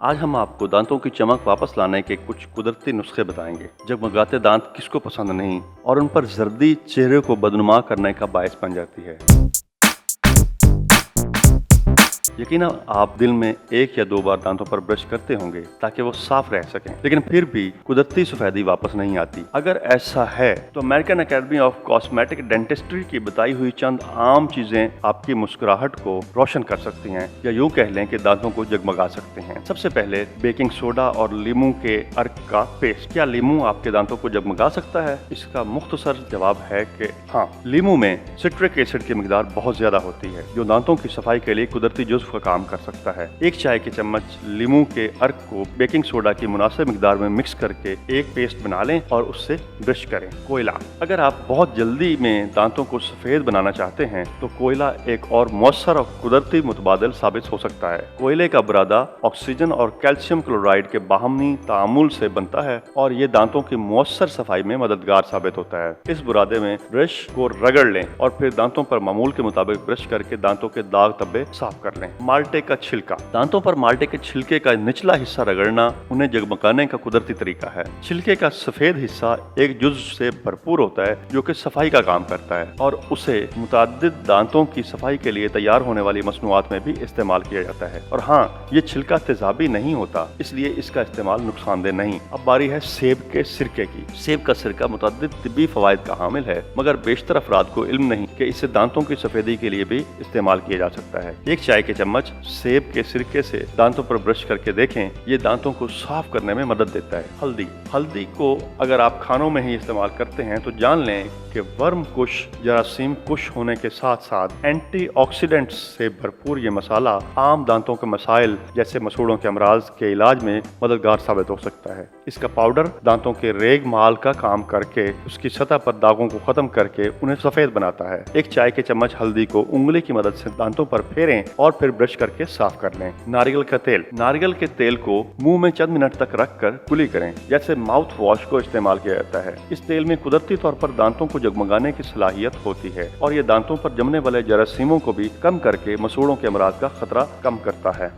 आज हम आपको दांतों की चमक वापस लाने के कुछ कुदरती नुस्खे बताएंगे। जगमगाते दांत किसको पसंद नहीं, और उन पर जर्दी चेहरे को बदनुमा करने का बायस बन जाती है। यकीनन आप दिन में 1 या 2 बार दांतों पर ब्रश करते होंगे ताकि वो साफ रह सकें, लेकिन फिर भी कुदरती सफेदी वापस नहीं आती। अगर ऐसा है तो American academy of cosmetic dentistry की बताई हुई चंद आम चीजें आपकी मुस्कुराहट को रोशन कर सकती हैं, या यूं कह लें कि दांतों को जगमगा सकते हैं। सबसे पहले बेकिंग सोडा और लीमू के अर्क का पेस्ट। क्या लीमू आपके दांतों को जगमगा सकता है? इसका मुख्तसर जवाब है कि हाँ। लीमू में सिट्रिक एसिड की मिकदार बहुत ज्यादा होती है, जो दांतों की सफाई के लिए कुदरती जुज़्व का काम कर सकता है। 1 चाय की चम्मच लीमू के अर्क को बेकिंग सोडा की मुनासिब मिकदार में मिक्स करके एक पेस्ट बना लें और उससे ब्रश करें। कोयला। अगर आप बहुत जल्दी में दांतों को सफेद बनाना चाहते हैं तो कोयला एक और मौसर और कुदरती मुतबादिल साबित हो सकता है। कोयले का बुरादा ऑक्सीजन और कैल्शियम क्लोराइड के बाहमी तामुल से बनता है और ये दांतों की मौसर सफाई में मददगार साबित होता है। इस बुरादे में ब्रश को रगड़ लें और फिर दांतों पर मामूल के मुताबिक ब्रश करके दांतों के दाग धब्बे साफ कर लें। माल्टे का छिलका। दांतों पर माल्टे के छिलके का निचला हिस्सा रगड़ना उन्हें जगमगाने का कुदरती तरीका है। छिलके का सफेद हिस्सा एक जुज़्व से भरपूर होता है जो कि सफाई का काम करता है, और उसे मुतअद्दिद दांतों की सफाई के लिए तैयार होने वाली मसनूआत में भी इस्तेमाल किया जाता है। और हाँ, ये छिलका तेजाबी नहीं होता, इसलिए इसका इस्तेमाल नुकसानदेह नहीं। अब बारी है सेब के सिरके की। सेब का सिरका मुतअद्दिद तिब्बी फवाइद का हामिल है, मगर बेशतर अफराद को इल्म नहीं कि इसे दांतों की सफेदी के लिए भी इस्तेमाल किया जा सकता है। 1 चाय के चम्मच सेब के सिरके से दांतों पर ब्रश करके देखें, ये दांतों को साफ करने में मदद देता है। हल्दी। हल्दी को अगर आप खानों में ही इस्तेमाल करते हैं तो जान लें कि वर्म कुश जरासीम कुश होने के साथ साथ एंटीऑक्सीडेंट्स से भरपूर ये मसाला आम दांतों के मसाइल जैसे मसूड़ों के अमराज के इलाज में मददगार साबित हो सकता है। इसका पाउडर दांतों के रेग माल का काम करके उसकी सतह पर दागों को खत्म करके उन्हें सफेद बनाता है। 1 चाय के चम्मच हल्दी को उंगली की मदद से दांतों पर फेरें और फिर ब्रश करके साफ कर लें। नारियल का तेल। नारियल के तेल को मुंह में चंद मिनट तक रखकर कुली करें, जैसे माउथ वॉश को इस्तेमाल किया जाता है। इस तेल में कुदरती तौर पर दांतों को जगमगाने की सलाहियत होती है और ये दांतों पर जमने वाले जरासीमों को भी कम करके मसूड़ों के अमराज का खतरा कम करता है।